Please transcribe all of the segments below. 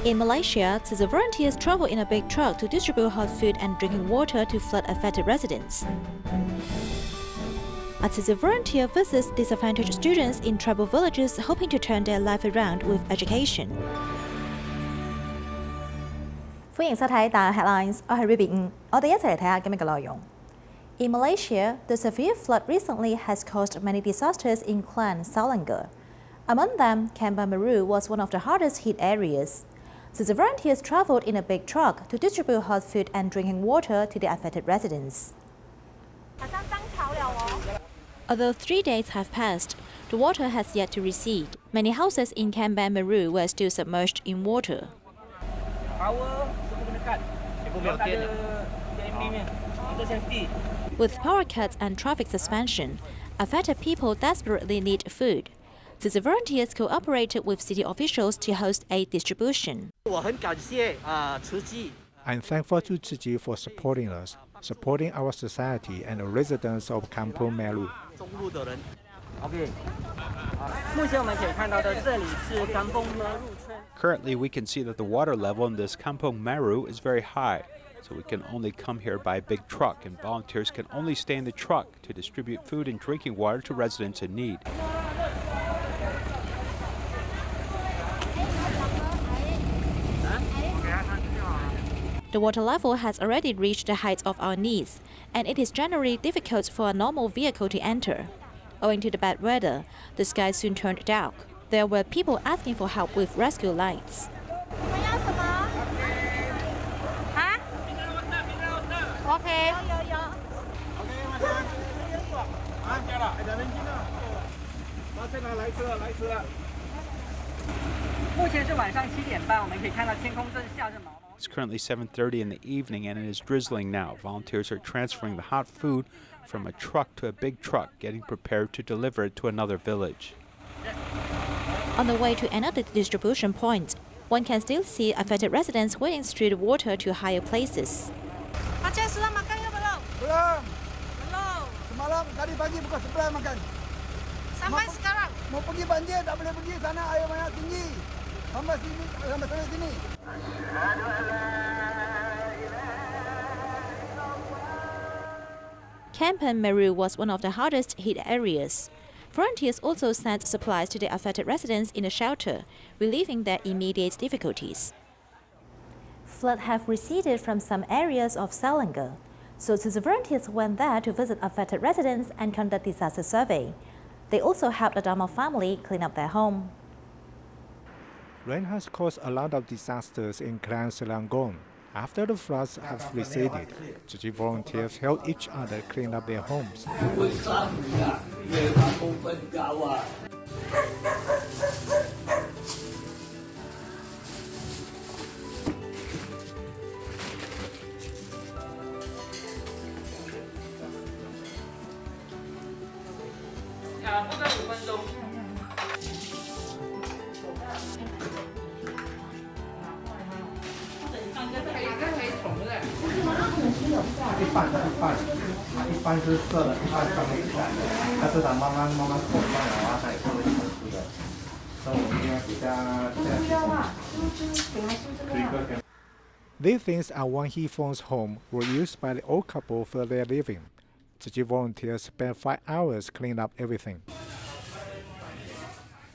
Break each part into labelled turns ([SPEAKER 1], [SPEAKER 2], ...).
[SPEAKER 1] In Malaysia, Tzu Chi volunteers travel in a big truck to distribute hot food and drinking water to flood-affected residents. A Tzu Chi volunteer visits disadvantaged students in tribal villages hoping to turn their life around with education. 歡迎收睇大日 Headlines， 我係 Ruby 我哋一齊嚟睇下今日嘅內容。In Malaysia, the severe flood recently has caused many disasters in Klang, Selangor. Among them, Kampung Meru was one of the hardest hit areas. So the volunteers traveled in a big truck to distribute hot food and drinking water to the affected residents. Although 3 days have passed, the water has yet to recede. Many houses in Kampung Meru were still submerged in water. With power cuts and traffic suspension, affected people desperately need food. So the volunteers cooperated with city officials to host aid distribution.
[SPEAKER 2] I'm thankful to Tzu Chi for supporting us, supporting our society and the residents of Kampung Meru.
[SPEAKER 3] Currently, we can see that the water level in this Kampung Meru is very high, so we can only come here by a big truck, and volunteers can only stay in the truck to distribute food and drinking water to residents in need.
[SPEAKER 1] The water level has already reached the height of our knees, and it is generally difficult for a normal vehicle to enter. Owing to the bad weather, the sky soon turned dark. There were people asking for help with rescue lights.
[SPEAKER 4] Okay. 目前是晚上7点半，我们可以看到天空正下着毛毛。
[SPEAKER 3] It's currently 7:30 in the evening and it is drizzling now. Volunteers are transferring the hot food from a truck to a big truck, getting prepared to deliver it to another village.
[SPEAKER 1] On the way to another distribution point, one can still see affected residents wading through the water to higher places.
[SPEAKER 4] Aceh sudah makan ya belum?
[SPEAKER 5] Belum.
[SPEAKER 4] Belum.
[SPEAKER 5] Semalam tadi pagi pukul 11 makan.
[SPEAKER 4] Sampai sekarang.
[SPEAKER 5] Mau pergi banjir tak boleh pergi, sana air banyak tinggi. Sampai sini, sampai sana sini.
[SPEAKER 1] Kampung Meru was one of the hardest hit areas. Volunteers also sent supplies to the affected residents in the shelter, relieving their immediate difficulties. Flood have receded from some areas of Selangor, so the volunteers went there to visit affected residents and conduct disaster survey. They also helped the Dharma family clean up their home.
[SPEAKER 2] Rain has caused a lot of disasters in Klang, Selangor. After the floods have receded, Tzu Chi volunteers help each other clean up their homes. These things are one he phone's home were used by the old couple for their living. Tzu Chi volunteers spent 5 hours cleaning up everything.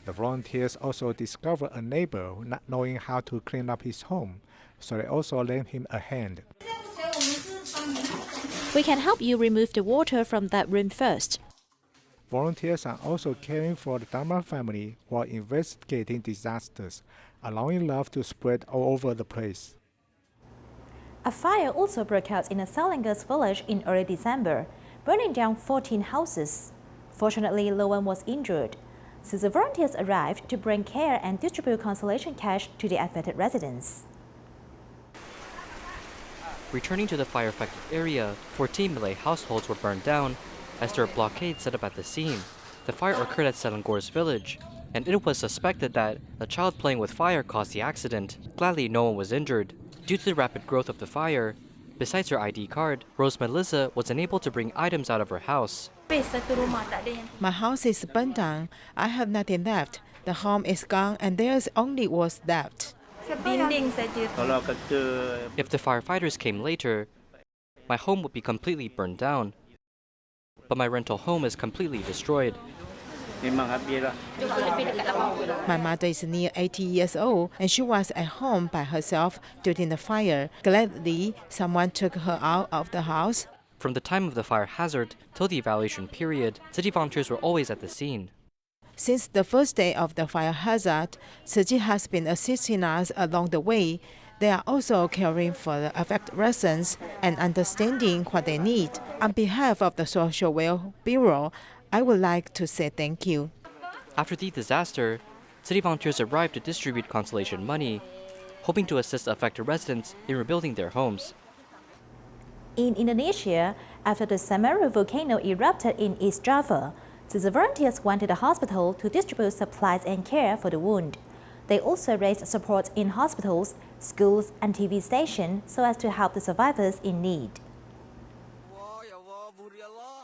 [SPEAKER 2] The volunteers also discovered a neighbor not knowing how to clean up his home, so they also lent him a hand.
[SPEAKER 1] We can help you remove the water from that room first.
[SPEAKER 2] Volunteers are also caring for the Dharma family while investigating disasters, allowing love to spread all over the place.
[SPEAKER 1] A fire also broke out in a Selangor's village in early December, burning down 14 houses. Fortunately, no one was injured. So the volunteers arrived to bring care and distribute consolation cash to the affected residents.
[SPEAKER 6] Returning to the fire-affected area, 14 Malay households were burned down as there were blockades set up at the scene. The fire occurred at Selangor's village, and it was suspected that a child playing with fire caused the accident. Gladly, no one was injured. Due to the rapid growth of the fire, besides her ID card, Rose Melissa was unable to bring items out of her house.
[SPEAKER 7] My house is burned down. I have nothing left. The home is gone and there's only what's left.
[SPEAKER 6] If the firefighters came later, my home would be completely burned down. But my rental home is completely destroyed.
[SPEAKER 7] My mother is near 80 years old and she was at home by herself during the fire. Gladly, someone took her out of the house.
[SPEAKER 6] From the time of the fire hazard till the evaluation period, Tzu Chi volunteers were always at the scene.
[SPEAKER 7] Since the first day of the fire hazard, Tzu Chi has been assisting us along the way. They are also caring for the affected residents and understanding what they need. On behalf of the Social Welfare Bureau, I would like to say thank you.
[SPEAKER 6] After the disaster, Tzu Chi volunteers arrived to distribute consolation money, hoping to assist affected residents in rebuilding their homes.
[SPEAKER 1] In Indonesia, after the Semeru volcano erupted in East Java, the volunteers went to the hospital to distribute supplies and care for the wounded. They also raised support in hospitals, schools, and TV stations so as to help the survivors in need.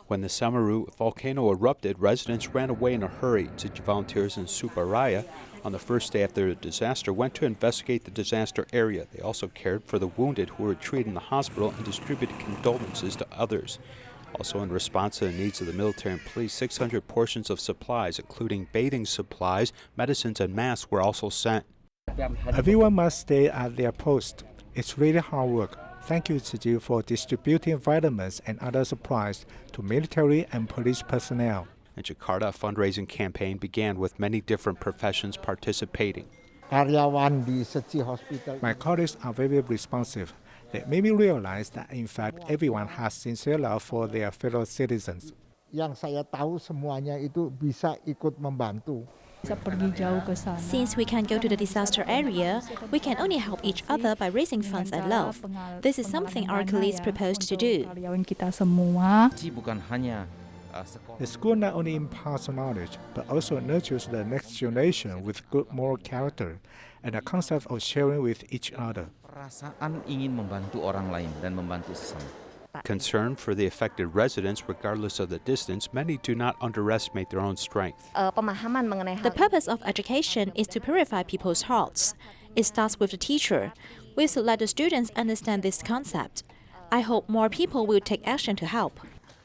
[SPEAKER 3] When the Semeru volcano erupted, residents ran away in a hurry. Tzu Chi volunteers in Surabaya, on the first day after the disaster, went to investigate the disaster area. They also cared for the wounded who were treated in the hospital and distributed condolences to others. Also, in response to the needs of the military and police, 600 portions of supplies, including bathing supplies, medicines, and masks, were also sent.
[SPEAKER 2] Everyone must stay at their post. It's really hard work. Thank you, Tzu Chi, for distributing vitamins and other supplies to military and police personnel.
[SPEAKER 3] In Jakarta, a fundraising campaign began with many different professions participating.
[SPEAKER 2] My colleagues are very responsive. They made me realize that, in fact, everyone has sincere love for their fellow citizens.
[SPEAKER 8] Yang saya tahu semuanya itu bisa ikut membantu.
[SPEAKER 1] Since we can't go to the disaster area, we can only help each other by raising funds and love. This is something our colleagues proposed to do.
[SPEAKER 2] The school not only imparts knowledge, but also nurtures the next generation with good moral character and a concept of sharing with each other.
[SPEAKER 9] Perasaan ingin membantu orang lain dan membantu sesama.
[SPEAKER 3] Concerned for the affected residents, regardless of the distance, many do not underestimate their own strength.
[SPEAKER 1] The purpose of education is to purify people's hearts. It starts with the teacher. We should let the students understand this concept. I hope more people will take action to help.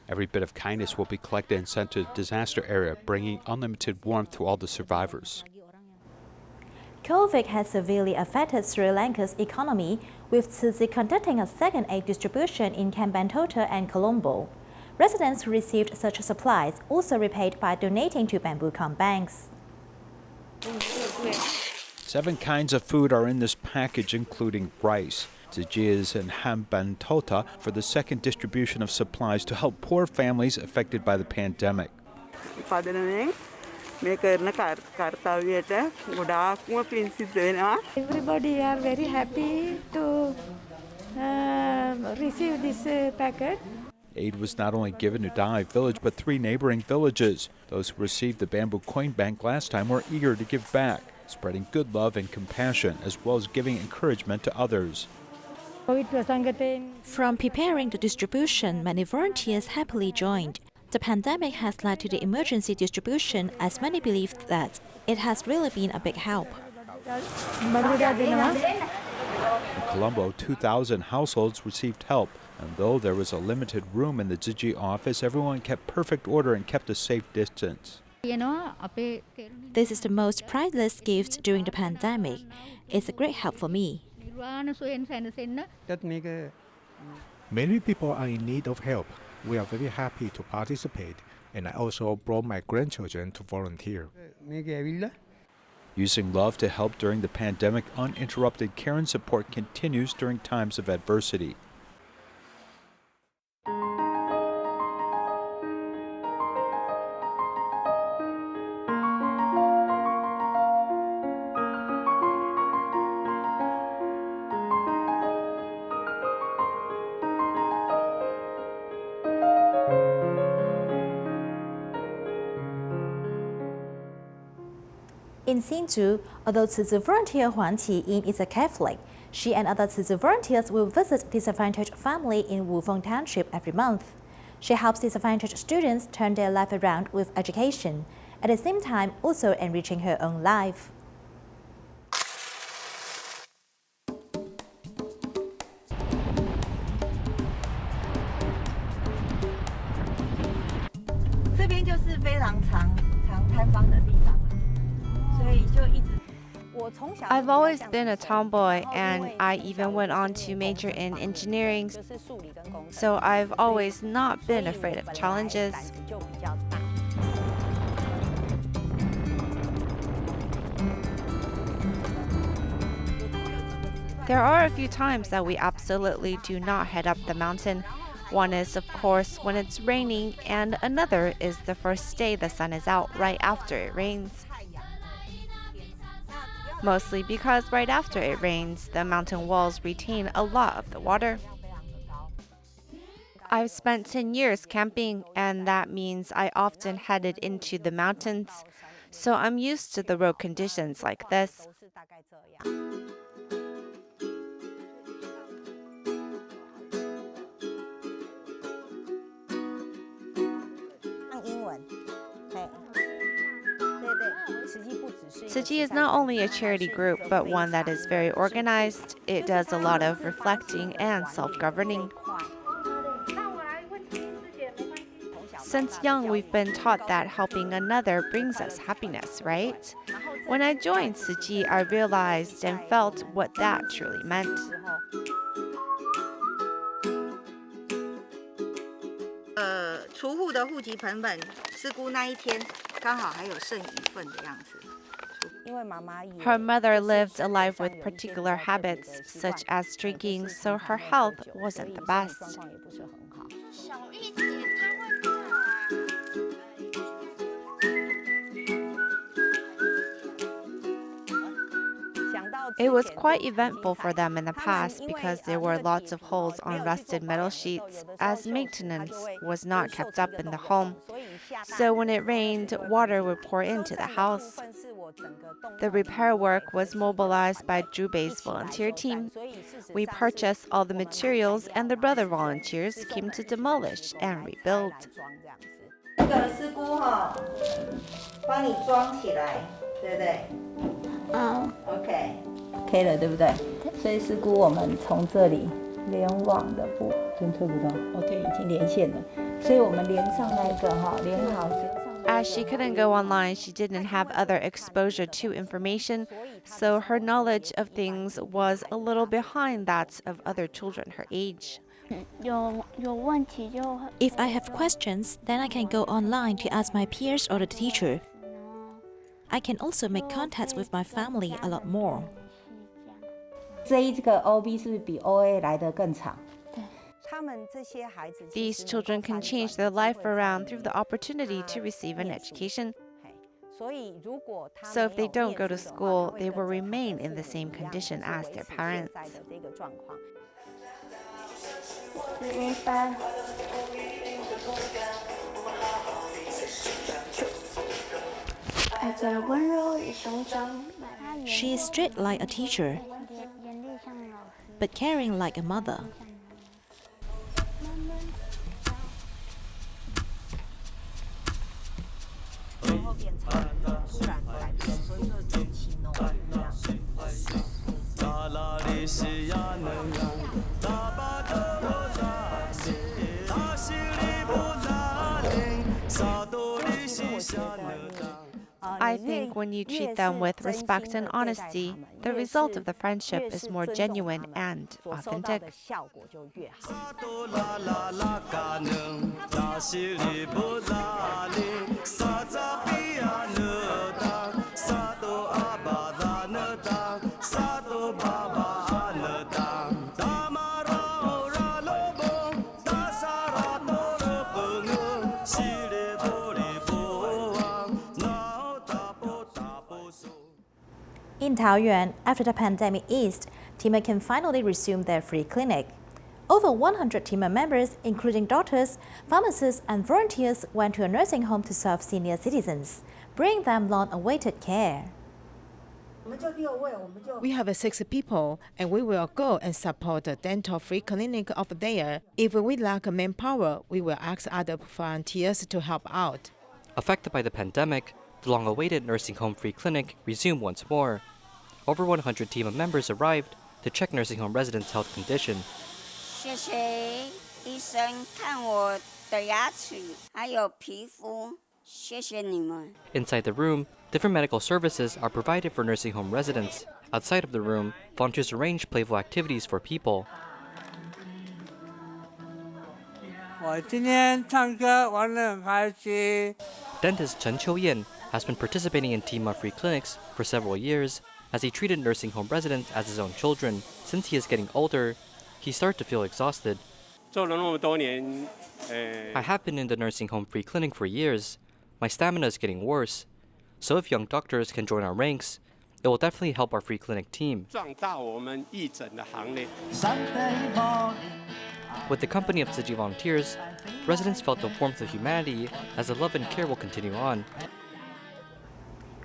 [SPEAKER 3] Every bit of kindness will be collected and sent to the disaster area, bringing unlimited warmth to all the survivors.
[SPEAKER 1] COVID has severely affected Sri Lanka's economy, with Tzu Chi conducting a second aid distribution in Kambantota and Colombo. Residents who received such supplies also repaid by donating to bamboo-com banks.
[SPEAKER 3] 7 kinds of food are in this package, including rice. Tzu Chi is in Kambantota for the second distribution of supplies to help poor families affected by the pandemic.
[SPEAKER 10] Everybody are very happy to receive this packet.
[SPEAKER 3] Aid was not only given to Dai village, but 3 neighboring villages. Those who received the bamboo coin bank last time were eager to give back, spreading good love and compassion, as well as giving encouragement to others.
[SPEAKER 1] From preparing the distribution, many volunteers happily joined. The pandemic has led to the emergency distribution, as many believe that it has really been a big help.
[SPEAKER 3] In Colombo, 2,000 households received help, and though there was a limited room in the Tzu Chi office, everyone kept perfect order and kept a safe distance.
[SPEAKER 1] This is the most priceless gift during the pandemic. It's a great help for me.
[SPEAKER 2] Many people are in need of help. We are very happy to participate, and I also brought my grandchildren to volunteer.
[SPEAKER 3] Using love to help during the pandemic, uninterrupted care and support continues during times of adversity.
[SPEAKER 1] In Hsinchu, although Tzu Chi volunteer Huang Qi-yin is a Catholic, she and other Tzu Chi volunteers will visit disadvantaged families in Wufeng Township every month. She helps disadvantaged students turn their life around with education, at the same time also enriching her own life.
[SPEAKER 10] I've always been a tomboy, and I even went on to major in engineering, so I've always not been afraid of challenges. There are a few times that we absolutely do not head up the mountain. One is, of course, when it's raining, and another is the first day the sun is out right after it rains. Mostly because right after it rains, the mountain walls retain a lot of the water. I've spent 10 years camping, and that means I often headed into the mountains, so I'm used to the road conditions like this. Tzu Chi is not only a charity group, but one that is very organized. It does a lot of reflecting and self-governing. Since young, we've been taught that helping another brings us happiness, right? When I joined Tzu Chi, I realized and felt what that truly meant.
[SPEAKER 11] 储户的户籍成本，事故那一天刚好还有剩一份的样子。
[SPEAKER 10] Her mother lived a life with particular habits, such as drinking, so her health wasn't the best. It was quite eventful for them in the past because there were lots of holes on rusted metal sheets, as maintenance was not kept up in the home. So when it rained, water would pour into the house. The repair work was mobilized by Zhu Bei's volunteer team. We purchased all the materials, and the brother volunteers came to demolish and rebuild.
[SPEAKER 11] 这个师姑帮你装起来，对不对？OK。 OK 了，对不对？所以师姑，我们从这里联网的部侦测不到 ，OK 已经连线了，所以我们连上那个连好之后。
[SPEAKER 10] As she couldn't go online, she didn't have other exposure to information, so her knowledge of things was a little behind that of other children her age.
[SPEAKER 1] If I have questions, then I can go online to ask my peers or the teacher. I can also make contacts with my family a lot more.
[SPEAKER 11] 这个 OB 是不是比 OA 来得更长？
[SPEAKER 10] These children can change their life around through the opportunity to receive an education. So if they don't go to school, they will remain in the same condition as their parents.
[SPEAKER 1] She is strict like a teacher, but caring like a mother.
[SPEAKER 10] I think when you treat them with respect and honesty, the result of the friendship is more genuine and authentic.
[SPEAKER 1] In Taoyuan, after the pandemic eased, Timur can finally resume their free clinic. Over 100 Timur members, including doctors, pharmacists, and volunteers, went to a nursing home to serve senior citizens, bringing them long-awaited care.
[SPEAKER 7] We have 6 people, and we will go and support the dental free clinic over there. If we lack manpower, we will ask other volunteers to help out.
[SPEAKER 6] Affected by the pandemic, the long-awaited nursing home free clinic resumed once more. Over 100 team of members arrived to check nursing home residents' health condition.
[SPEAKER 12] 谢谢医生看我的牙齿还有皮肤，
[SPEAKER 6] Inside the room, different medical services are provided for nursing home residents. Outside of the room, volunteers arrange playful activities for people. Dentist Chen Qiuyan has been participating in Tima free clinics for several years as he treated nursing home residents as his own children. Since he is getting older, he started to feel exhausted. I have been in the nursing home free clinic for years. My stamina is getting worse. So if young doctors can join our ranks, it will definitely help our free clinic team. With the company of Tzu Chi volunteers, residents felt the warmth of humanity as the love and care will continue on.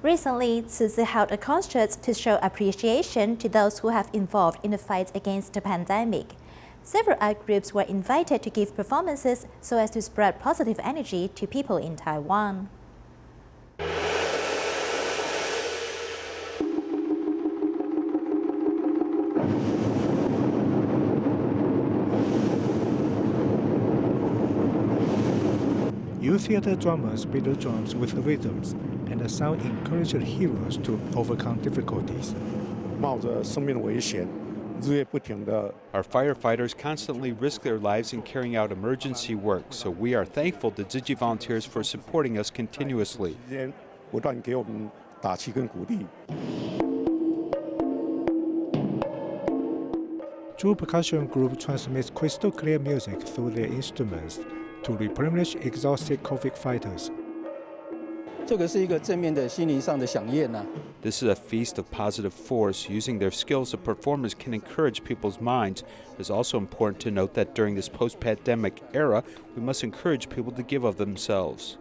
[SPEAKER 1] Recently, Tzu Chi held a concert to show appreciation to those who have involved in the fight against the pandemic. Several art groups were invited to give performances so as to spread positive energy to people in Taiwan.
[SPEAKER 2] Youth theater drummers beat the drums with rhythms, and the sound encouraged heroes to overcome difficulties.
[SPEAKER 3] Our firefighters constantly risk their lives in carrying out emergency work, so we are thankful to Tzu Chi volunteers for supporting us continuously.
[SPEAKER 2] Tzu Percussion Group transmits crystal clear music through their instruments to replenish exhausted COVID fighters.
[SPEAKER 3] This is a feast of positive force. Using their skills, the performers can encourage people's minds. It is also important to note that during this post-pandemic era, we must encourage people to give of themselves.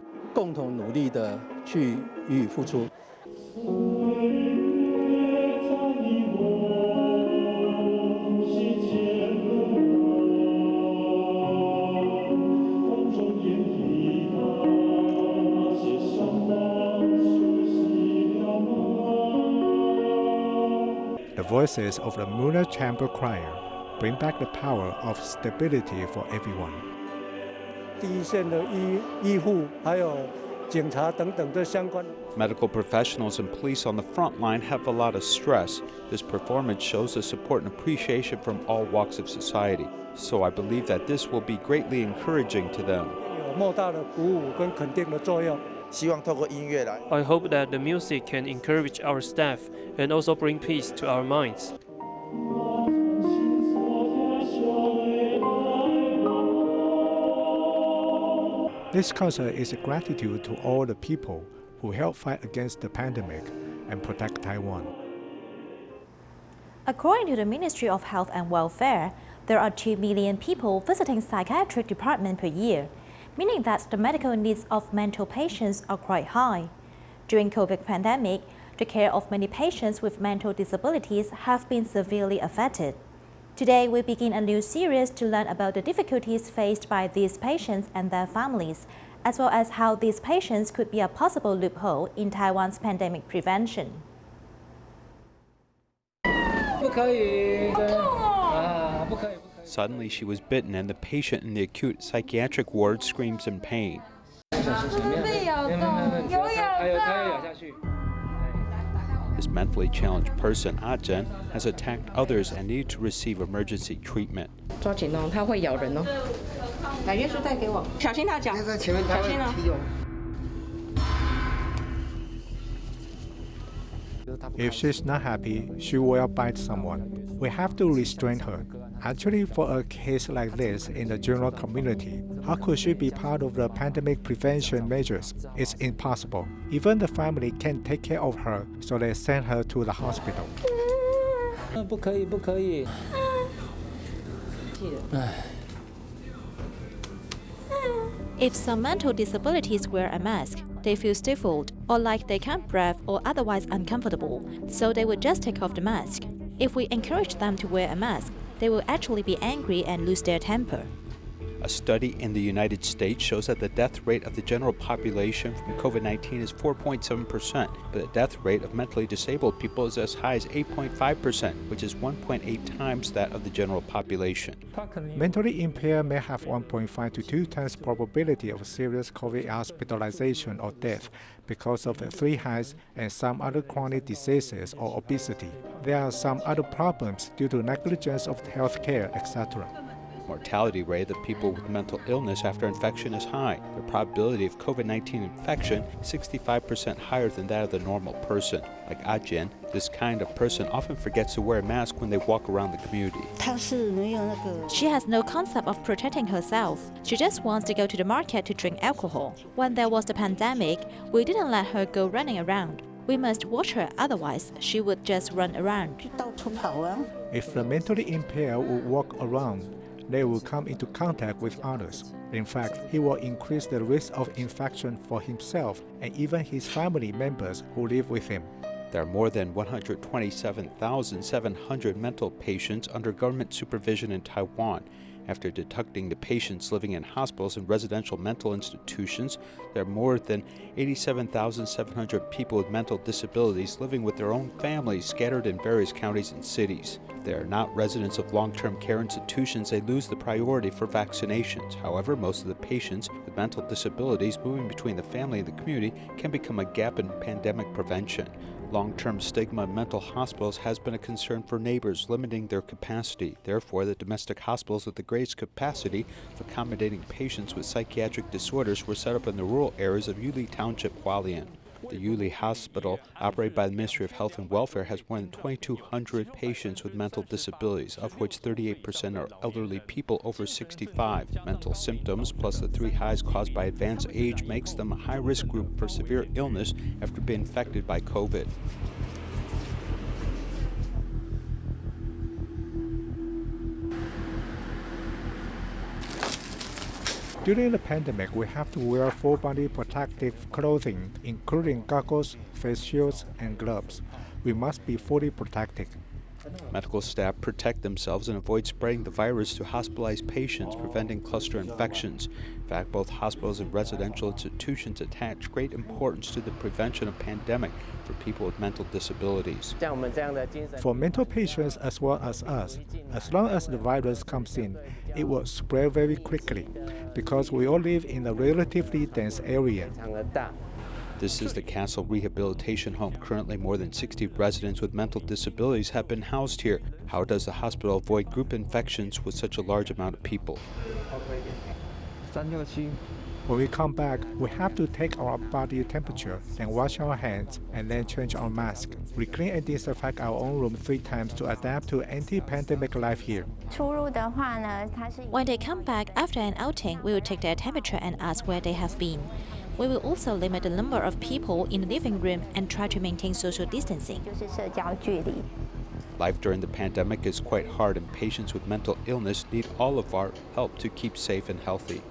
[SPEAKER 2] The voices of the Lunar Chamber Choir bring back the power of stability for everyone.
[SPEAKER 3] Medical professionals and police on the front line have a lot of stress. This performance shows the support and appreciation from all walks of society. So I believe that this will be greatly encouraging to them.
[SPEAKER 12] I hope that the music can encourage our staff and also bring peace to our minds.
[SPEAKER 2] This concert is a gratitude to all the people who helped fight against the pandemic and protect Taiwan.
[SPEAKER 1] According to the Ministry of Health and Welfare, there are 2 million people visiting psychiatric department per year, meaning that the medical needs of mental patients are quite high. During COVID pandemic, the care of many patients with mental disabilities have been severely affected. Today, we begin a new series to learn about the difficulties faced by these patients and their families, as well as how these patients could be a possible loophole in Taiwan's pandemic prevention.
[SPEAKER 3] Suddenly, she was bitten, and the patient in the acute psychiatric ward screams in pain. This mentally challenged person, Ajen, has attacked others and needed to receive emergency treatment.
[SPEAKER 2] If she's not happy, she will bite someone. We have to restrain her. Actually, for a case like this in the general community, how could she be part of the pandemic prevention measures? It's impossible. Even the family can't take care of her, so they send her to the hospital.
[SPEAKER 1] If some mental disabilities wear a mask, they feel stifled or like they can't breathe or otherwise uncomfortable, so they would just take off the mask. If we encourage them to wear a mask, they will actually be angry and lose their temper.
[SPEAKER 3] A study in the United States shows that the death rate of the general population from COVID-19 is 4.7%, but the death rate of mentally disabled people is as high as 8.5%, which is 1.8 times that of the general population.
[SPEAKER 2] Mentally impaired may have 1.5 to 2 times probability of serious COVID hospitalization or death because of the 3 highs and some other chronic diseases or obesity. There are some other problems due to negligence of health care, etc.
[SPEAKER 3] Mortality rate of people with mental illness after infection is high. The probability of COVID-19 infection is 65% higher than that of the normal person. Like Ajin, this kind of person often forgets to wear a mask when they walk around the community.
[SPEAKER 1] She has no concept of protecting herself. She just wants to go to the market to drink alcohol. When there was the pandemic, we didn't let her go running around. We must watch her, otherwise she would just run around.
[SPEAKER 2] If the mentally impaired would walk around, they will come into contact with others. In fact, he will increase the risk of infection for himself and even his family members who live with him.
[SPEAKER 3] There are more than 127,700 mental patients under government supervision in Taiwan. After detecting the patients living in hospitals and residential mental institutions, there are more than 87,700 people with mental disabilities living with their own families scattered in various counties and cities. If they are not residents of long-term care institutions, they lose the priority for vaccinations. However, most of the patients with mental disabilities moving between the family and the community can become a gap in pandemic prevention. Long-term stigma in mental hospitals has been a concern for neighbors, limiting their capacity. Therefore, the domestic hospitals with the greatest capacity of accommodating patients with psychiatric disorders were set up in the rural areas of Yuli Township, Hualien. The Yuli Hospital, operated by the Ministry of Health and Welfare, has more than 2,200 patients with mental disabilities, of which 38% are elderly people over 65. Mental symptoms, plus the 3 highs caused by advanced age, makes them a high-risk group for severe illness after being infected by COVID.
[SPEAKER 2] During the pandemic, we have to wear full-body protective clothing, including goggles, face shields, and gloves. We must be fully protected.
[SPEAKER 3] Medical staff protect themselves and avoid spreading the virus to hospitalized patients, preventing cluster infections. In fact, both hospitals and residential institutions attach great importance to the prevention of pandemic for people with mental disabilities.
[SPEAKER 2] For mental patients as well as us, as long as the virus comes in, it will spread very quickly because we all live in a relatively dense area.
[SPEAKER 3] This is the Castle Rehabilitation Home. Currently, more than 60 residents with mental disabilities have been housed here. How does the hospital avoid group infections with such a large amount of people?
[SPEAKER 2] When we come back, we have to take our body temperature and wash our hands and then change our mask. We clean and disinfect our own room 3 times to adapt to anti-pandemic life here.
[SPEAKER 1] When they come back after an outing, we will take their temperature and ask where they have been. We will also limit the number of people in the living room and try to maintain social distancing.
[SPEAKER 3] Life during the pandemic is quite hard, and patients with mental illness need all of our help to keep safe and healthy.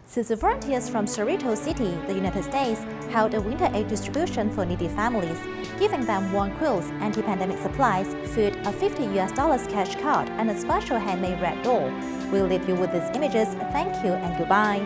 [SPEAKER 1] Tzu Chi volunteers from Cerrito City, the United States, held a winter aid distribution for needy families, giving them warm quilts, anti-pandemic supplies, food, a $50 cash card, and a special handmade red doll. We'll leave you with these images. Thank you and goodbye.